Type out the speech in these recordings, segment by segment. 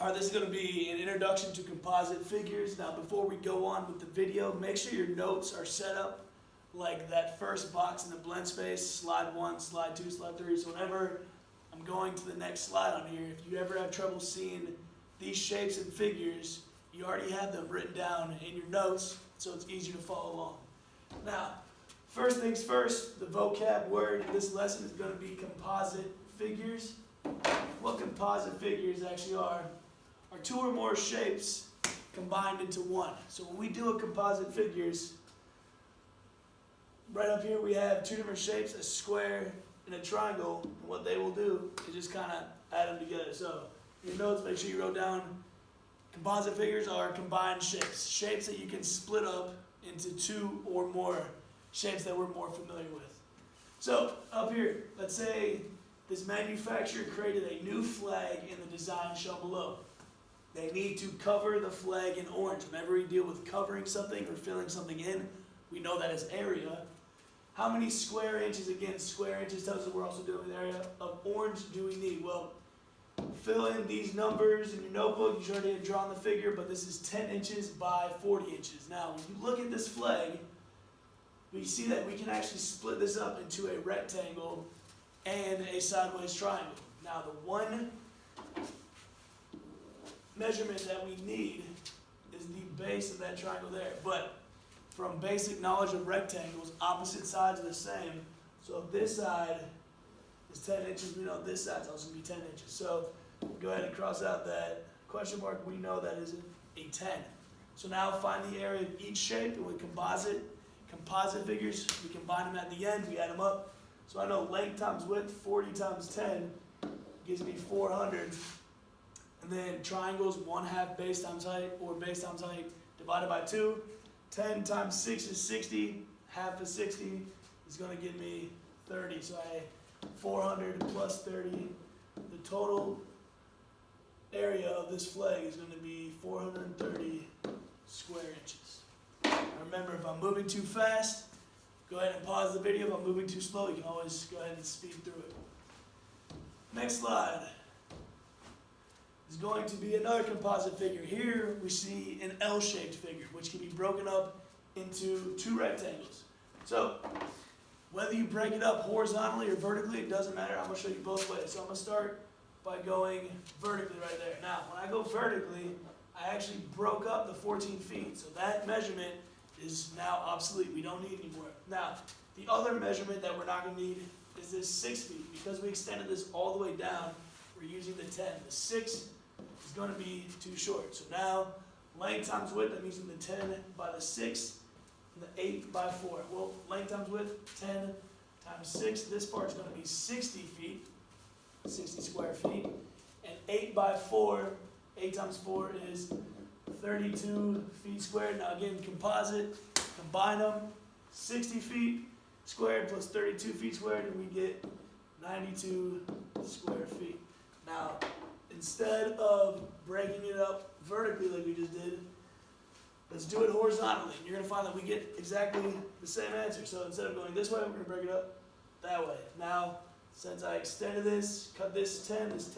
Alright, this is going to be an introduction to composite figures. Now before we go on with the video, make sure your notes are set up like that first box in the blend space, slide 1, slide 2, slide 3. So whenever I'm going to the next slide on here, if you ever have trouble seeing these shapes and figures, you already have them written down in your notes, so it's easier to follow along. Now, first things first, the vocab word in this lesson is going to be composite figures. What composite figures actually are two or more shapes combined into one. So when we do a composite figures, right up here we have two different shapes, a square and a triangle. And what they will do is just kind of add them together. So in your notes, make sure you wrote down composite figures are combined shapes. Shapes that you can split up into two or more shapes that we're more familiar with. So up here, let's say this manufacturer created a new flag in the design shown below. They need to cover the flag in orange. Whenever we deal with covering something or filling something in, we know that as area. How many square inches, again, square inches tells us we're also doing the area of orange do we need? Well, fill in these numbers in your notebook. You already have drawn the figure, but this is 10 inches by 40 inches. Now, when you look at this flag, we see that we can actually split this up into a rectangle and a sideways triangle. Now, the one measurement that we need is the base of that triangle there. But from basic knowledge of rectangles, opposite sides are the same. So if this side is 10 inches, we know this side is also going to be 10 inches. So go ahead and cross out that question mark. We know that is a 10. So now find the area of each shape, and with composite figures, we combine them at the end, we add them up. So I know length times width, 40 times 10 gives me 400. And then triangles, 1/2 base times height, or base times height divided by 2. 10 times 6 is 60. Half of 60 is going to give me 30. So I 400 plus 30. The total area of this flag is going to be 430 square inches. Now remember, if I'm moving too fast, go ahead and pause the video. If I'm moving too slow, you can always go ahead and speed through it. Next slide is going to be another composite figure. Here we see an L-shaped figure, which can be broken up into two rectangles. So whether you break it up horizontally or vertically, it doesn't matter. I'm going to show you both ways. So I'm going to start by going vertically right there. Now, when I go vertically, I actually broke up the 14 feet. So that measurement is now obsolete. We don't need anymore. Now, the other measurement that we're not going to need is this 6 feet. Because we extended this all the way down, we're using the 10. The 6 is going to be too short. So now, length times width, I'm using the 10 by the 6 and the 8 by 4. Well, length times width, 10 times 6. This part is going to be 60 feet, 60 square feet. And 8 by 4, 8 times 4 is 32 feet squared. Now again, composite, combine them, 60 feet squared plus 32 feet squared, and we get 92 square feet. Now, instead of breaking it up vertically like we just did, let's do it horizontally. And you're going to find that we get exactly the same answer. So instead of going this way, we're going to break it up that way. Now, since I extended this, cut this 10 is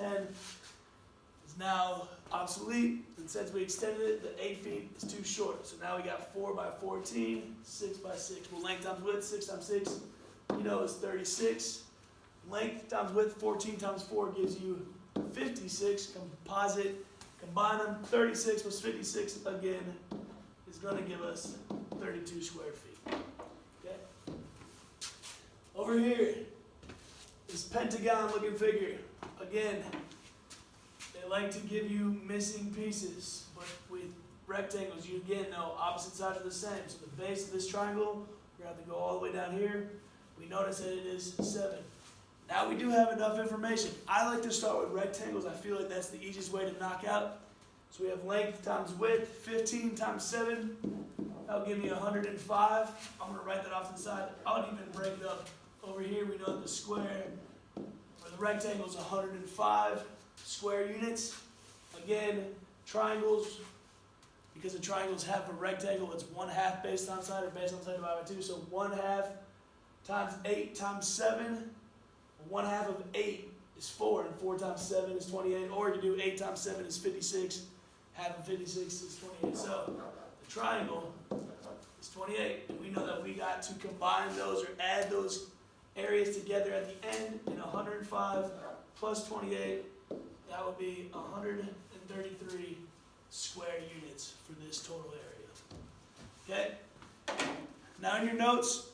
now obsolete. And since we extended it, the 8 feet is too short. So now we got 4 by 14, 6 by 6. Well, length times width, 6 times 6, you know, is 36. Length times width, 14 times 4 gives you 56. Composite, combine them, 36 plus 56 again is going to give us 32 square feet. Okay. Over here, this pentagon looking figure. Again, they like to give you missing pieces, but with rectangles, you again know opposite sides are the same. So the base of this triangle, we're going to have to go all the way down here. We notice that it is 7. Now we do have enough information. I like to start with rectangles. I feel like that's the easiest way to knock out. So we have length times width, 15 times 7. That'll give me 105. I'm going to write that off to the side. I would even break it up. Over here we know that the square, or the rectangle is 105 square units. Again, triangles, because the triangles half a rectangle, it's 1/2 base times height, or base times height divided by 2. So 1/2 times 8 times 7. 1/2 of 8 is 4, and 4 times 7 is 28, or you can do 8 times 7 is 56, half of 56 is 28. So the triangle is 28, and we know that we got to combine those or add those areas together at the end in 105 plus 28, that would be 133 square units for this total area. Okay? Now in your notes,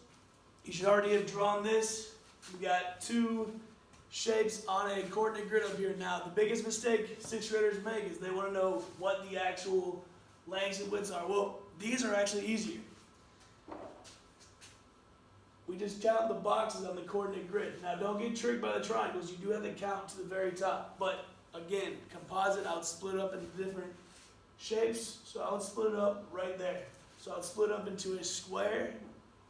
you should already have drawn this. We got 2 shapes on a coordinate grid up here. Now the biggest mistake 6th graders make is they want to know what the actual lengths and widths are. Well, these are actually easier. We just count the boxes on the coordinate grid. Now don't get tricked by the triangles. You do have to count to the very top. But again, composite, I would split up into different shapes. So I would split it up right there. So I would split up into a square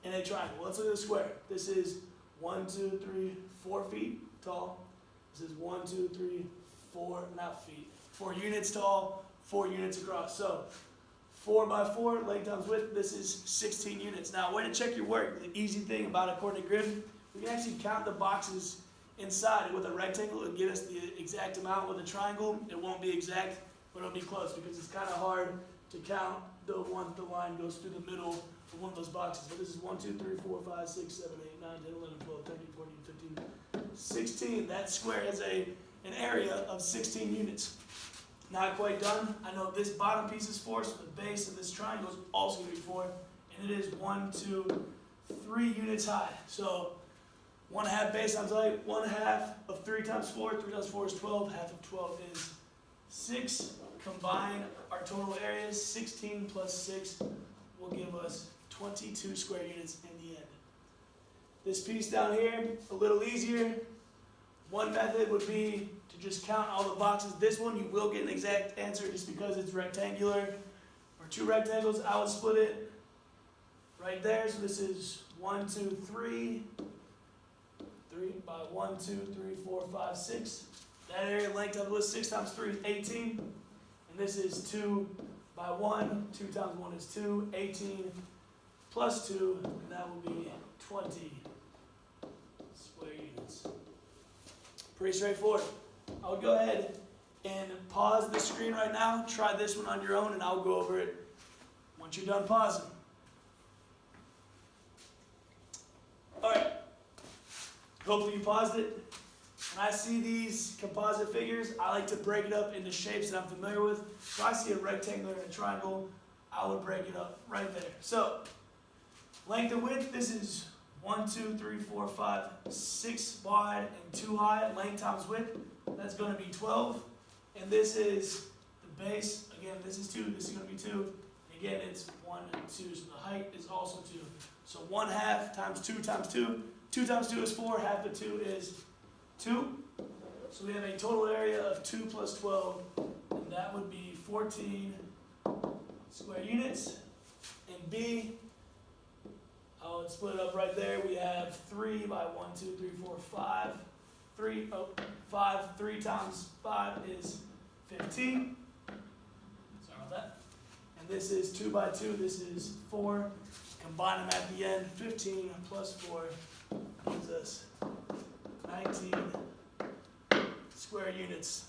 and a triangle. Let's look at the square. This is 1, 2, 3, 4 feet tall. This is 1, 2, 3, 4, not feet. 4 units tall, 4 units across. So 4 by 4, length times width, this is 16 units. Now, way to check your work, the easy thing about a coordinate grid, we can actually count the boxes inside. With a rectangle, it'll give us the exact amount. With a triangle, it won't be exact, but it'll be close because it's kind of hard to count the one the line goes through the middle of one of those boxes. But this is 1, 2, 3, 4, 5, 6, 7, 8, 9, 10, 11, 12, 13, 14, 15, 16. That square has an area of 16 units. Not quite done. I know this bottom piece is 4, so the base of this triangle is also going to be 4. And it is 1, 2, 3 units high. So 1/2 base times height, 1/2 of 3 times 4. 3 times 4 is 12. Half of 12 is 6. Combine our total areas. 16 plus 6 will give us 22 square units in the end. This piece down here, a little easier. One method would be to just count all the boxes. This one, you will get an exact answer just because it's rectangular. Or 2 rectangles, I would split it right there. So this is 1, 2, 3. 3 by 1, 2, 3, 4, 5, 6. That area length of it was 6 times 3 is 18. And this is 2 by 1. 2 times 1 is 2. 18 plus 2, and that will be 20 square units. Pretty straightforward. I'll go ahead and pause the screen right now. Try this one on your own, and I'll go over it once you're done pausing. All right. Hopefully you paused it. When I see these composite figures, I like to break it up into shapes that I'm familiar with. If I see a rectangle and a triangle, I would break it up right there. So, length and width, this is 1, 2, 3, 4, 5, 6 wide and 2 high. Length times width, that's going to be 12. And this is the base. Again, this is 2. This is going to be 2. And again, it's 1 and 2. So the height is also 2. So 1/2 times 2 times 2. 2 times 2 is 4. Half of 2 is 2. So we have a total area of 2 plus 12. And that would be 14 square units. And B, I would split it up right there. We have 3 by 1, 2, 3, 4, 5. 5. 3 times 5 is 15. Sorry about that. And this is 2 by 2. This is 4. Combine them at the end. 15 plus 4 gives us 19 square units.